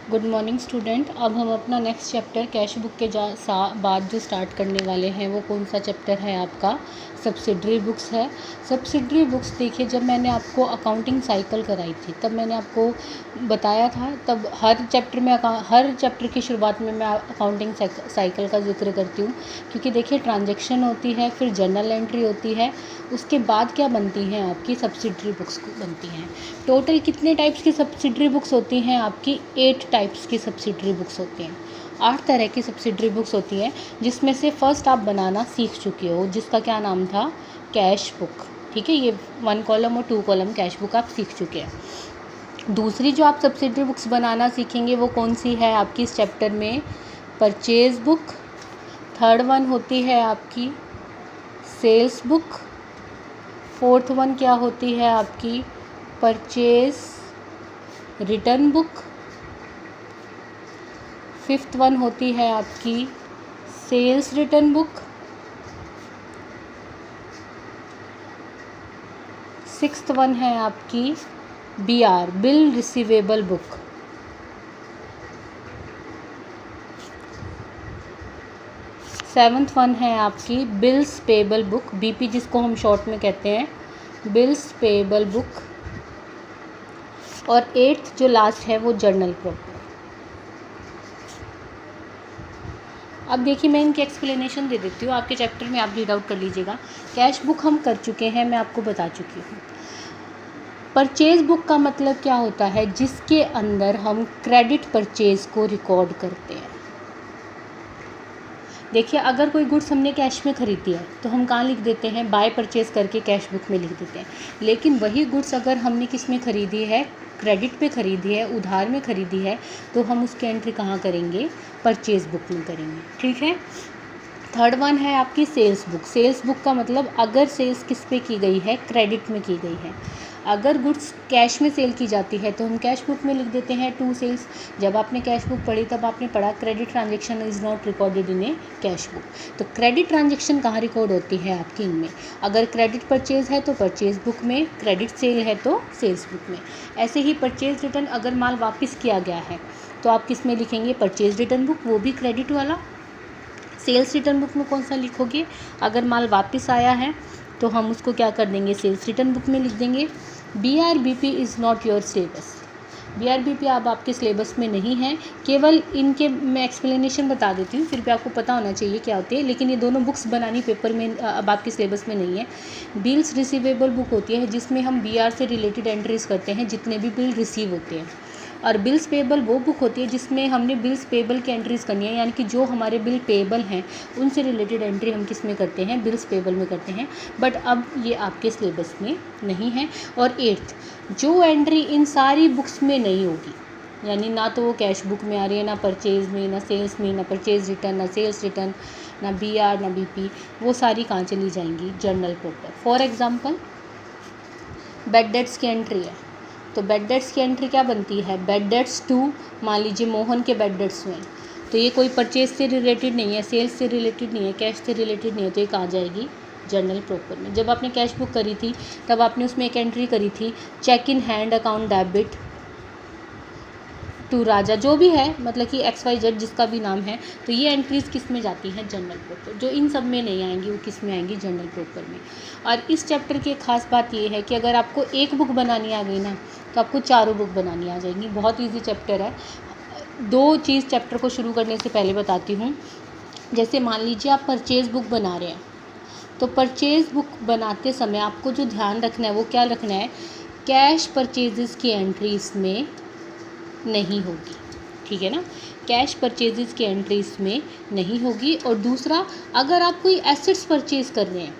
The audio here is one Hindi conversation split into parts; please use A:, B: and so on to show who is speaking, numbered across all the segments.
A: Good morning student. अब हम अपना नेक्स्ट चैप्टर कैश बुक के बाद जो स्टार्ट करने वाले हैं वो कौन सा चैप्टर है आपका सब्सिडरी बुक्स है। सब्सिडरी बुक्स देखिए, जब मैंने आपको अकाउंटिंग साइकिल कराई थी तब मैंने आपको बताया था, तब हर चैप्टर की शुरुआत में मैं अकाउंटिंग साइकिल का जिक्र करती हूँ, क्योंकि देखिए ट्रांजैक्शन होती है, फिर जर्नल एंट्री होती है, उसके बाद क्या बनती हैं आपकी सब्सिडरी बुक्स बनती हैं। टोटल कितने टाइप्स की सब्सिडरी बुक्स होती हैं आपकी? 8 टाइप्स की सब्सिडरी बुक्स होती हैं। 8 तरह की सब्सिडरी बुक्स होती हैं, जिसमें से फर्स्ट आप बनाना सीख चुके हो, जिसका क्या नाम था? Cash book. ठीक है, ये 1 कॉलम और 2 कॉलम कैश बुक आप सीख चुके हैं। दूसरी जो आप सब्सिडरी बुक्स बनाना सीखेंगे वो कौन सी है आपकी इस चैप्टर में? Purchase book. थर्ड वन होती है आपकी सेल्स बुक। फोर्थ वन क्या होती है आपकी? Purchase return book. Fifth one होती है आपकी sales return book. Sixth one है आपकी BR bill receivable book. Seventh one है आपकी बिल्स पेबल बुक, BP जिसको हम शॉर्ट में कहते हैं, बिल्स पेबल बुक। और 8th जो लास्ट है वो जर्नल प्रॉपर। अब देखिए, मैं इनकी एक्सप्लेनेशन दे देती हूँ, आपके चैप्टर में आप रीड आउट कर लीजिएगा। कैश बुक हम कर चुके हैं, मैं आपको बता चुकी हूँ। परचेज बुक का मतलब क्या होता है? जिसके अंदर हम क्रेडिट परचेज को रिकॉर्ड करते हैं। देखिए, अगर कोई गुड्स हमने कैश में ख़रीदी है तो हम कहाँ लिख देते हैं? बाय परचेज करके कैश बुक में लिख देते हैं। लेकिन वही गुड्स अगर हमने किस में ख़रीदी है? क्रेडिट पे ख़रीदी है, उधार में ख़रीदी है, तो हम उसकी एंट्री कहाँ करेंगे? परचेज बुक में करेंगे। ठीक है। थर्ड वन है आपकी सेल्स बुक। सेल्स बुक का मतलब अगर सेल्स किस पे की गई है? क्रेडिट में की गई है। अगर गुड्स कैश में सेल की जाती है तो हम कैश बुक में लिख देते हैं टू सेल्स। जब आपने कैश बुक पढ़ी तब आपने पढ़ा credit transaction is not recorded in A cash book. तो क्रेडिट ट्रांजैक्शन कहाँ रिकॉर्ड होती है आपकी? इनमें। अगर क्रेडिट परचेज है तो परचेज बुक में, क्रेडिट सेल है तो सेल्स बुक में। ऐसे ही परचेज रिटर्न, अगर माल वापस किया गया है तो आप किस में लिखेंगे? परचेज रिटर्न बुक, वो भी क्रेडिट वाला। सेल्स रिटर्न बुक में कौन सा लिखोगे? अगर माल वापस आया है तो हम उसको क्या कर देंगे? सेल्स रिटर्न बुक में लिख देंगे। BRBP is not your syllabus. BRBP अब आपके सिलेबस में नहीं है, केवल इनके मैं एक्सप्लेनेशन बता देती हूँ, फिर भी आपको पता होना चाहिए क्या होती है। लेकिन ये दोनों बुक्स बनानी पेपर में अब आपके सिलेबस में नहीं है। बिल्स रिसीवेबल बुक होती है जिसमें हम BR से रिलेटेड एंट्रीज करते हैं, जितने भी बिल रिसीव होते हैं। और बिल्स पेबल वो बुक होती है जिसमें हमने बिल्स पेबल की एंट्रीज़ करनी है, यानी कि जो हमारे बिल पेबल हैं उनसे रिलेटेड एंट्री हम किस में करते हैं? बिल्स पेबल में करते हैं। बट अब ये आपके सिलेबस में नहीं है। और 8th जो एंट्री इन सारी बुक्स में नहीं होगी, यानी ना तो वो कैश बुक में आ रही है, ना परचेज में, ना सेल्स में, ना परचेज रिटर्न, ना सेल्स रिटर्न, ना BR, ना BP, वो सारी कहाँ चली जाएंगी? Journal proper. For example bad debts की एंट्री है, तो बैड डेट्स की एंट्री क्या बनती है? बैड डेट्स टू, मान लीजिए मोहन के बैड डेट्स हुए, तो ये कोई परचेज से रिलेटेड नहीं है, सेल्स से रिलेटेड नहीं है, कैश से रिलेटेड नहीं है, तो ये कहाँ जाएगी? जर्नल प्रॉपर में। जब आपने कैश बुक करी थी तब आपने उसमें एक एंट्री करी थी, cheque in hand account debit to Raja, जो भी है, मतलब कि XYZ जिसका भी नाम है, तो ये एंट्रीज़ किस में जाती हैं? Journal proper. जो इन सब में नहीं आएंगी वो किस में आएंगी? जर्नल प्रॉपर में। और इस चैप्टर की एक ख़ास बात ये है कि अगर आपको एक बुक बनानी आ गई ना तो आपको चारों बुक बनानी आ जाएंगी। बहुत ईजी चैप्टर है। 2 चीज़ चैप्टर को शुरू करने से पहले बताती हूँ। जैसे मान लीजिए आप परचेज़ बुक बना रहे हैं, तो परचेज़ बुक बनाते समय आपको जो ध्यान रखना है वो क्या रखना है? कैश परचेजेस की एंट्री इसमें नहीं होगी। ठीक है ना? कैश परचेजेस की एंट्री इसमें नहीं होगी। और दूसरा, अगर आप कोई एसेट्स परचेज कर रहे हैं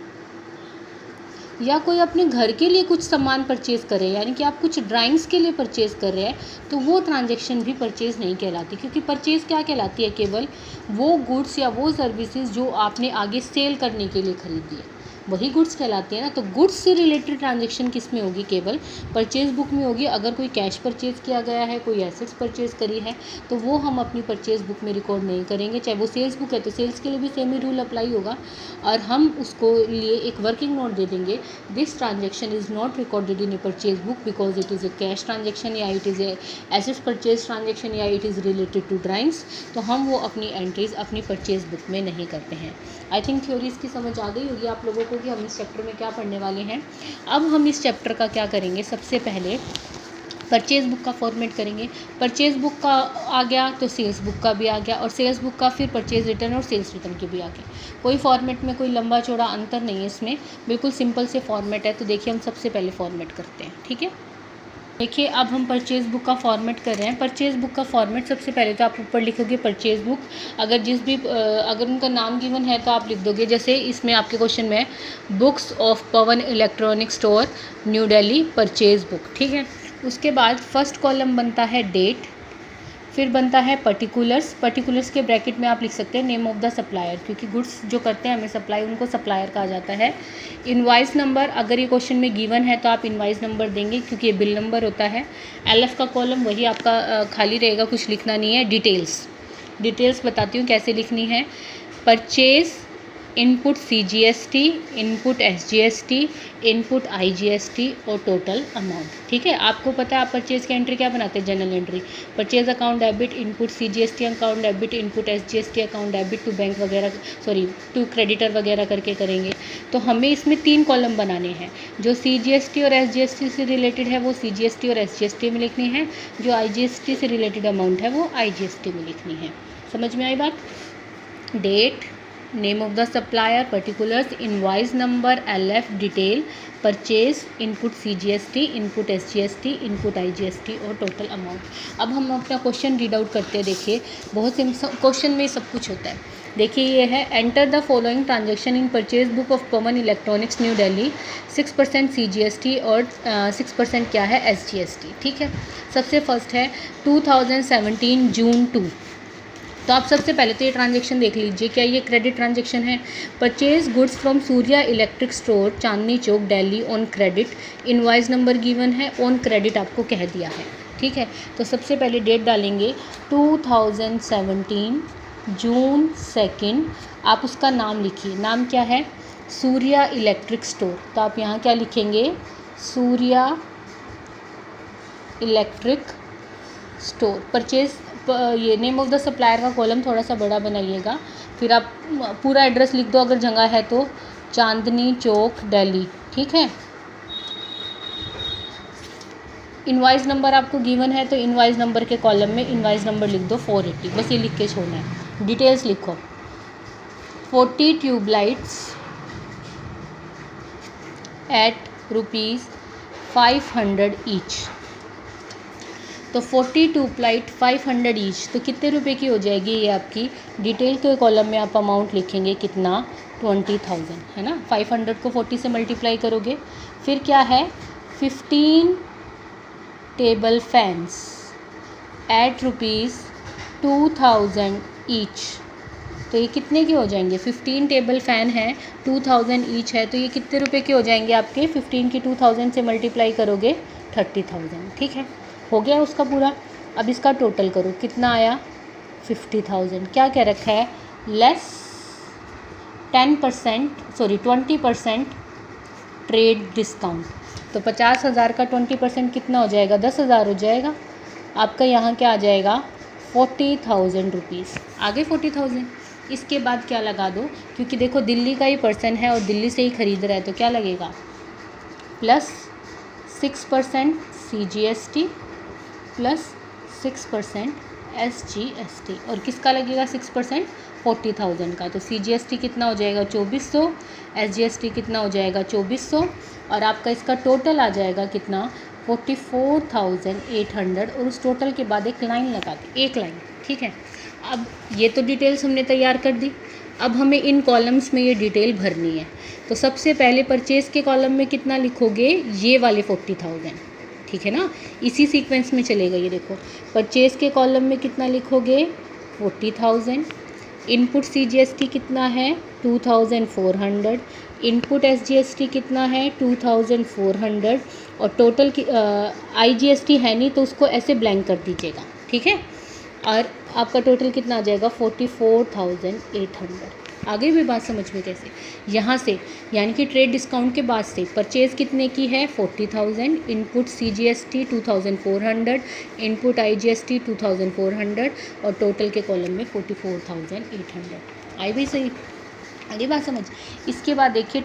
A: या कोई अपने घर के लिए कुछ सामान परचेज़ कर रहे हैं, यानी कि आप कुछ ड्राइंग्स के लिए परचेज़ कर रहे हैं, तो वो ट्रांजैक्शन भी परचेज़ नहीं कहलाती। क्योंकि परचेज़ क्या कहलाती है? केवल वो गुड्स या वो सर्विसेज जो आपने आगे सेल करने के लिए ख़रीदी है। वही गुड्स कहलाती है ना। तो गुड्स से रिलेटेड ट्रांजेक्शन किस में होगी, केवल परचेज बुक में होगी। अगर कोई कैश परचेज किया गया है, कोई एसेट्स परचेज करी है, तो वो हम अपनी परचेज बुक में रिकॉर्ड नहीं करेंगे। चाहे वो सेल्स बुक है तो सेल्स के लिए भी सेम ही रूल अप्लाई होगा, और हम उसको लिए एक वर्किंग नोट दे देंगे, this transaction is not recorded in a purchase book because it is a cash transaction, या it is a assets purchase transaction, या it is related to drawings. तो हम वो अपनी एंट्रीज अपनी परचेज बुक में नहीं करते हैं। आई थिंक थ्योरी इसकी समझ आ गई होगी आप लोगों को कि हम इस चैप्टर में क्या पढ़ने वाले हैं। अब हम इस चैप्टर का क्या करेंगे, सबसे पहले परचेज बुक का फॉर्मेट करेंगे। परचेज बुक का आ गया तो सेल्स बुक का भी आ गया, और सेल्स बुक का फिर परचेज रिटर्न और सेल्स रिटर्न की भी आ गई। कोई फॉर्मेट में कोई लंबा चौड़ा अंतर नहीं है इसमें, बिल्कुल सिंपल से फॉर्मेट है। तो देखिए हम सबसे पहले फॉर्मेट करते हैं, ठीक है। देखिए अब हम परचेज बुक का फॉर्मेट कर रहे हैं। परचेज बुक का फॉर्मेट सबसे पहले तो आप ऊपर लिखोगे परचेज बुक, अगर अगर उनका नाम गिवन है तो आप लिख दोगे, जैसे इसमें आपके क्वेश्चन में books of Pawan electronic store new Delhi purchase book, ठीक है। उसके बाद फर्स्ट कॉलम बनता है डेट, फिर बनता है पर्टिकुलर्स के ब्रैकेट में आप लिख सकते हैं नेम ऑफ द सप्लायर, क्योंकि गुड्स जो करते हैं हमें सप्लाई उनको सप्लायर कहा जाता है। इनवाइस नंबर, अगर ये क्वेश्चन में गिवन है तो आप इनवाइस नंबर देंगे क्योंकि ये बिल नंबर होता है। एलएफ का कॉलम वही आपका खाली रहेगा, कुछ लिखना नहीं है। डिटेल्स बताती हूँ कैसे लिखनी है। Purchase, input CGST, input SGST, input IGST और टोटल अमाउंट, ठीक है। आपको पता है आप परचेज की एंट्री क्या बनाते हैं, journal entry. Purchase account debit, input CGST account debit, input SGST account debit to bank वगैरह, टू क्रेडिटर वगैरह करके करेंगे। तो हमें इसमें 3 कॉलम बनाने हैं। जो CGST और SGST से रिलेटेड है वो CGST और SGST में लिखनी है, जो IGST से रिलेटेड अमाउंट है वो IGST में लिखनी है। समझ में आई बात। Date, name of the supplier, particulars, invoice number, LF, detail, purchase, input CGST, input SGST, input IGST और टोटल अमाउंट। अब हम अपना क्वेश्चन रीड आउट करते हैं। देखिए बहुत क्वेश्चन में सब कुछ होता है। देखिए ये है, enter the following transaction in purchase book of Pawan electronics new Delhi, 6% CGST और 6% क्या है SGST, ठीक है। सबसे फर्स्ट है 2017 जून 2। तो आप सबसे पहले तो ये ट्रांजेक्शन देख लीजिए, क्या ये क्रेडिट ट्रांजेक्शन है। Purchase goods from Surya electric store Chandni Chowk Delhi on credit, invoice number given है, ऑन क्रेडिट आपको कह दिया है, ठीक है। तो सबसे पहले डेट डालेंगे 2017 जून 2। आप उसका नाम लिखिए, नाम क्या है, सूर्या इलेक्ट्रिक स्टोर। तो आप यहाँ क्या लिखेंगे, सूर्या इलेक्ट्रिक स्टोर। परचेज, ये नेम ऑफ द सप्लायर का कॉलम थोड़ा सा बड़ा बनाइएगा। फिर आप पूरा एड्रेस लिख दो अगर जगह है तो, चांदनी चौक दिल्ली, ठीक है। इनवाइस नंबर आपको गिवन है तो इनवाइस नंबर के कॉलम में इनवाइस नंबर लिख दो 480, बस ये लिख के छोड़ना है। डिटेल्स लिखो, 40 ट्यूबलाइट्स एट ₹500 ईच। तो 40 ट्यूबलाइट 500 ईच, तो कितने रुपए की हो जाएगी ये आपकी। डिटेल के कॉलम में आप अमाउंट लिखेंगे कितना, 20,000, है ना। 500 को 40 से मल्टीप्लाई करोगे। फिर क्या है, 15 टेबल फैंस एट ₹2,000 ईच। तो ये कितने के हो जाएंगे, 15 टेबल फ़ैन है, 2000 ईच है, तो ये कितने रुपए के हो जाएंगे आपके। 15 की 2000 से मल्टीप्लाई करोगे 30,000, ठीक है। हो गया उसका पूरा। अब इसका टोटल करो, कितना आया 50,000। क्या कह रखा है, लेस 20% ट्रेड डिस्काउंट। तो 50,000 का 20% कितना हो जाएगा, 10,000 हो जाएगा। आपका यहाँ क्या आ जाएगा, 40,000 रुपीज़। आगे 40,000। इसके बाद क्या लगा दो, क्योंकि देखो दिल्ली का ही पर्सन है और दिल्ली से ही ख़रीद रहा है, तो क्या लगेगा, प्लस 6% CGST प्लस 6% SGST। और किसका लगेगा 6%, 40,000 का। तो CGST कितना हो जाएगा 2,400, SGST कितना हो जाएगा 2,400, और आपका इसका टोटल आ जाएगा कितना, 44,800। और उस टोटल के बाद एक लाइन लगा दी, एक लाइन, ठीक है। अब ये तो डिटेल्स हमने तैयार कर दी। अब हमें इन कॉलम्स में ये डिटेल भरनी है। तो सबसे पहले परचेज़ के कॉलम में कितना लिखोगे, ये वाले 40,000, ठीक है ना। इसी सीक्वेंस में चलेगा। ये देखो परचेज़ के कॉलम में कितना लिखोगे, 40,000। इनपुट CGST कितना है 2400, इनपुट SGST कितना है 2400 और टोटल की IGST है नहीं तो उसको ऐसे ब्लैंक कर दीजिएगा, ठीक है। और आपका टोटल कितना आ जाएगा 44,800। आगे भी बात समझ में कैसे, यहाँ से यानी कि ट्रेड डिस्काउंट के बाद से परचेज़ कितने की है 40,000, इनपुट CGST 2400, इनपुट IGST 2400 और टोटल के कॉलम में 44,800। आई भी सही, आगे बात समझ। इसके बाद देखिए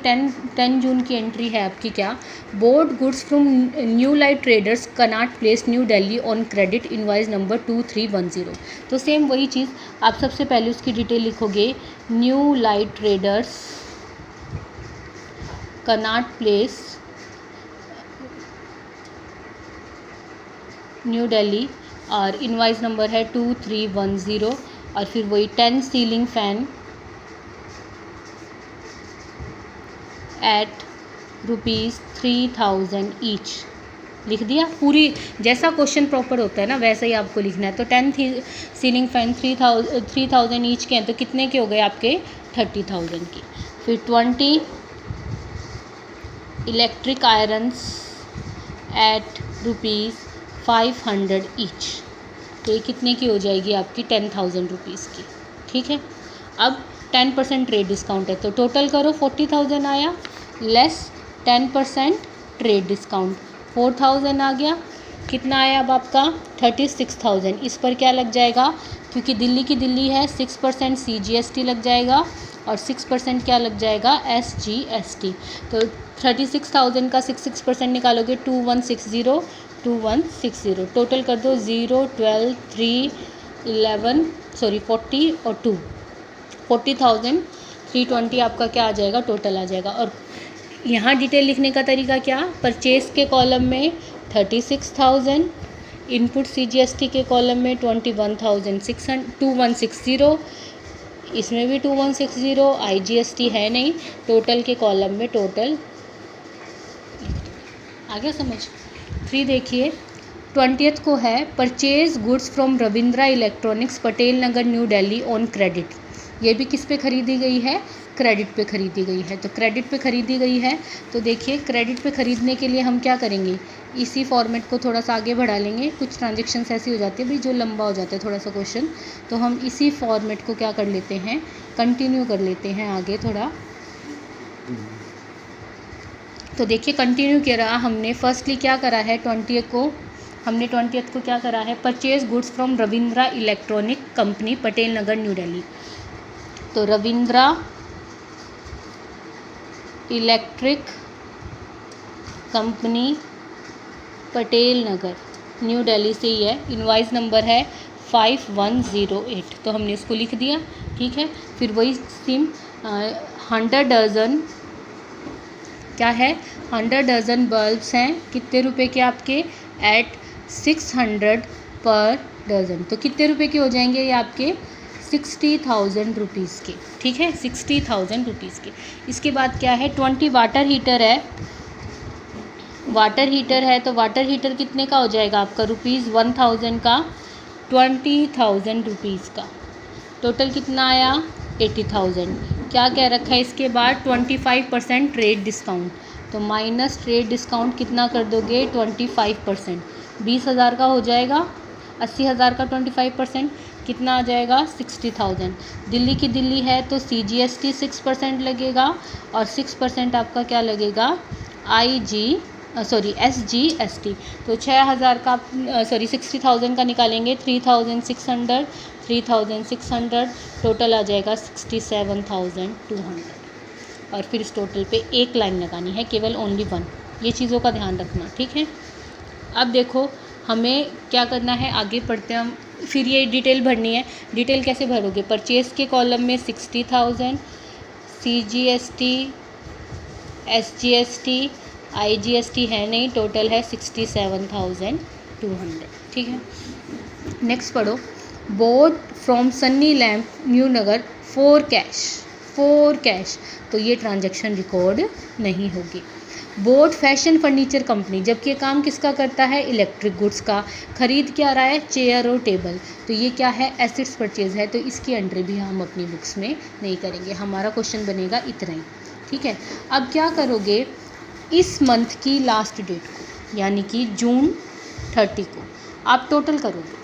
A: 10 जून की एंट्री है आपकी क्या, board goods from new light traders Connaught place new Delhi on credit invoice number 2310। तो सेम वही चीज़ आप सबसे पहले उसकी डिटेल लिखोगे, new light traders Connaught place new Delhi और इनवाइस नंबर है 2310 और फिर वही 10 सीलिंग फैन एट ₹3000 ईच लिख दिया। पूरी जैसा क्वेश्चन प्रॉपर होता है ना वैसा ही आपको लिखना है। तो 10 सीलिंग फैन 3000 ईच के हैं तो कितने के हो गए आपके 30,000 की। फिर 20 इलेक्ट्रिक आयरन्स एट ₹500 ईच, तो ये कितने की हो जाएगी आपकी 10,000 रुपीज़ की, ठीक है। अब 10% ट्रेड डिस्काउंट है तो टोटल करो 40,000 आया लेस 10% ट्रेड डिस्काउंट 4,000 आ गया। कितना आया अब आपका 36,000। इस पर क्या लग जाएगा, क्योंकि दिल्ली की दिल्ली है 6% CGST लग जाएगा और 6% क्या लग जाएगा SGST। तो 36,000 का 6% निकालोगे 2160 टोटल कर दो 0 12 3 11 40 और 2 40,320 आपका क्या आ जाएगा टोटल आ जाएगा। और यहाँ डिटेल लिखने का तरीका क्या, परचेज़ के कॉलम में 36,000, इनपुट CGST के कॉलम में 2160, इसमें भी 2160, IGST है नहीं, टोटल के कॉलम में टोटल आ गया समझ। 3 देखिए 20th को है purchase goods from Ravindra electronics Patel Nagar new Delhi on credit. ये भी किस पे ख़रीदी गई है, क्रेडिट पे ख़रीदी गई है। तो क्रेडिट पे ख़रीदी गई है तो देखिए क्रेडिट पे ख़रीदने के लिए हम क्या करेंगे, इसी फॉर्मेट को थोड़ा सा आगे बढ़ा लेंगे। कुछ ट्रांजेक्शन्स ऐसी हो जाती है भाई जो लंबा हो जाता है थोड़ा सा क्वेश्चन, तो हम इसी फॉर्मेट को क्या कर लेते हैं, कंटिन्यू कर लेते हैं आगे थोड़ा। तो देखिए कंटिन्यू करा हमने, फर्स्टली क्या करा है 20th को क्या करा है, purchase goods from Ravindra electronic company Patel Nagar new Delhi. तो Ravindra electric company Patel Nagar new Delhi से ही है, इनवाइस नंबर है 5108, तो हमने इसको लिख दिया, ठीक है। फिर वही सिम 100 डज़न क्या है, 100 डज़न बल्ब्स हैं, कितने रुपए के आपके एट 600 पर डज़न, तो कितने रुपए के हो जाएंगे ये आपके 60,000 रुपीज़ के, ठीक है 60,000 रुपीज़ के। इसके बाद क्या है 20 वाटर हीटर है, तो वाटर हीटर कितने का हो जाएगा आपका ₹1000 का 20,000 रुपीज़ का, टोटल कितना आया 80,000। क्या कह रखा है इसके बाद 25% ट्रेड डिस्काउंट, तो माइनस ट्रेड डिस्काउंट कितना कर दोगे 25%, 20,000 का हो जाएगा, 80,000 का 25% कितना आ जाएगा 60,000। दिल्ली की दिल्ली है तो CGST 6% लगेगा और 6% आपका क्या लगेगा SGST। तो 6,000 का 60,000 का निकालेंगे 3,600 टोटल आ जाएगा 67,200। और फिर इस टोटल पे एक लाइन लगानी है, केवल ओनली 1, ये चीज़ों का ध्यान रखना, ठीक है। अब देखो हमें क्या करना है, आगे पढ़ते हैं हम। फिर ये डिटेल भरनी है, डिटेल कैसे भरोगे, परचेज़ के कॉलम में 60,000, CGST SGST IGST है नहीं, टोटल है 67,200, ठीक है। नेक्स्ट पढ़ो, board from Sunny lamp new Nagar for cash, तो ये ट्रांजैक्शन रिकॉर्ड नहीं होगी। बोट फैशन फर्नीचर कंपनी, जबकि ये काम किसका करता है, इलेक्ट्रिक गुड्स का। खरीद क्या रहा है, चेयर और टेबल, तो ये क्या है, एसेट्स परचेज है, तो इसकी एंट्री भी हम अपनी बुक्स में नहीं करेंगे। हमारा क्वेश्चन बनेगा इतना ही, ठीक है। अब क्या करोगे, इस मंथ की लास्ट डेट को यानी कि जून 30 को आप टोटल करोगे।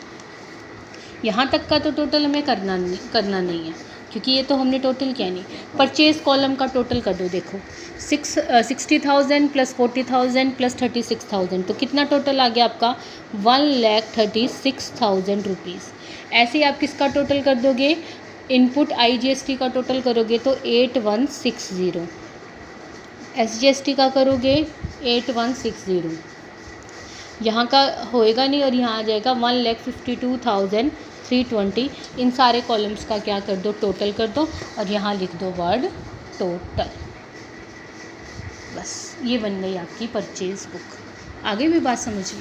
A: यहाँ तक का तो टोटल हमें करना नहीं है, क्योंकि ये तो हमने टोटल किया नहीं। परचेज कॉलम का टोटल कर दो, देखो 60,000 प्लस 40,000 प्लस 36,000, तो कितना टोटल आ गया आपका, 1,36,000 रुपीज़। ऐसे ही आप किसका टोटल कर दोगे, इनपुट IGST का टोटल करोगे तो 8160, SGST का करोगे 8160, यहाँ का होएगा नहीं और यहाँ आ जाएगा 1,52,320। इन सारे कॉलम्स का क्या कर दो, टोटल कर दो और यहाँ लिख दो वर्ड टोटल। बस ये बन गई आपकी परचेज़ बुक। आगे भी बात समझिए,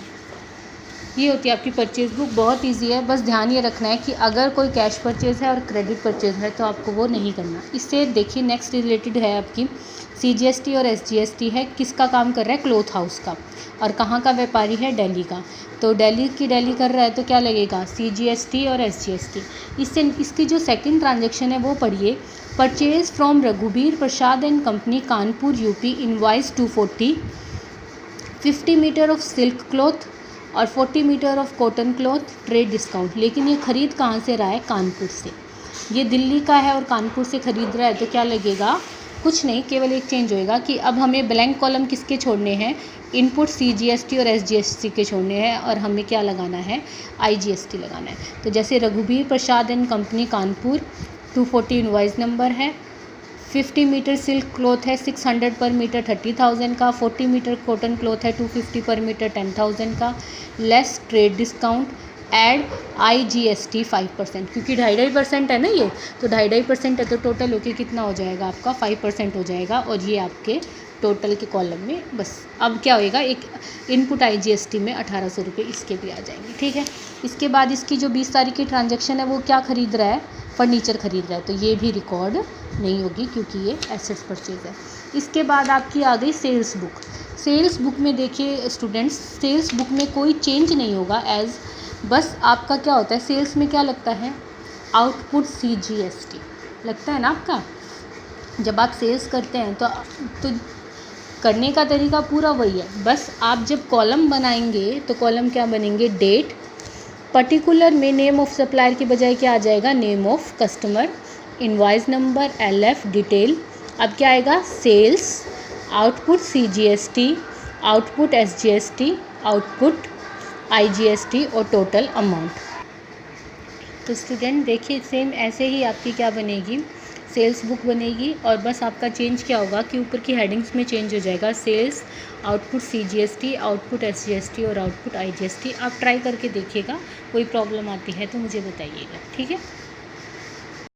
A: ये होती है आपकी परचेज़ बुक। बहुत इजी है, बस ध्यान ये रखना है कि अगर कोई कैश परचेज़ है और क्रेडिट परचेज़ है तो आपको वो नहीं करना। इससे देखिए नेक्स्ट रिलेटेड है आपकी CGST और SGST है। किसका काम कर रहा है, क्लॉथ हाउस का, और कहाँ का व्यापारी है, दिल्ली का। तो दिल्ली कर रहा है तो क्या लगेगा, CGST और SGST। इससे इसकी जो सेकंड ट्रांजेक्शन है वो पढ़िए, purchase from Raghubir Prasad and company Kanpur UP, invoice 240, 50 metre of silk cloth और 40 metre of cotton cloth, trade discount. लेकिन ये ख़रीद कहाँ से रहा है, कानपुर से। ये दिल्ली का है और कानपुर से ख़रीद रहा है तो क्या लगेगा, कुछ नहीं, केवल एक चेंज होएगा कि अब हमें ब्लैंक कॉलम किसके छोड़ने हैं, इनपुट CGST और SGST के छोड़ने हैं, और हमें क्या लगाना है, IGST लगाना है। तो जैसे Raghubir Prasad and company Kanpur 240 invoice number है, 50 मीटर सिल्क क्लॉथ है 600 पर मीटर 30,000 का, 40 मीटर कॉटन क्लॉथ है 250 पर मीटर 10,000 का, less trade discount, add IGST 5%, क्योंकि 2.5% है ना ये, तो 2.5% है तो टोटल होके कितना हो जाएगा आपका, 5% हो जाएगा। और ये आपके टोटल के कॉलम में, बस अब क्या होएगा, एक इनपुट IGST में 1,800 रुपये इसके भी आ जाएंगे, ठीक है। इसके बाद इसकी जो 20 तारीख की ट्रांजैक्शन है वो क्या खरीद रहा है, फर्नीचर खरीद रहा है, तो ये भी रिकॉर्ड नहीं होगी क्योंकि ये एसेट्स परचेज है। इसके बाद आपकी आ गई सेल्स बुक। सेल्स बुक में देखिए स्टूडेंट्स, सेल्स बुक में कोई चेंज नहीं होगा, एज बस आपका क्या होता है, सेल्स में क्या लगता है, आउटपुट CGST लगता है ना आपका। जब आप सेल्स करते हैं तो करने का तरीका पूरा वही है, बस आप जब कॉलम बनाएंगे तो कॉलम क्या बनेंगे, डेट, पर्टिकुलर में नेम ऑफ सप्लायर की बजाय क्या आ जाएगा, name of customer, invoice number, LF, detail. अब क्या आएगा, sales, output CGST, output SGST, output IGST और टोटल अमाउंट। तो स्टूडेंट देखिए सेम ऐसे ही आपकी क्या बनेगी, सेल्स बुक बनेगी, और बस आपका चेंज क्या होगा कि ऊपर की हेडिंग्स में चेंज हो जाएगा, sales, output CGST, output SGST और आउटपुट IGST। आप ट्राई करके देखिएगा, कोई प्रॉब्लम आती है तो मुझे बताइएगा, ठीक है।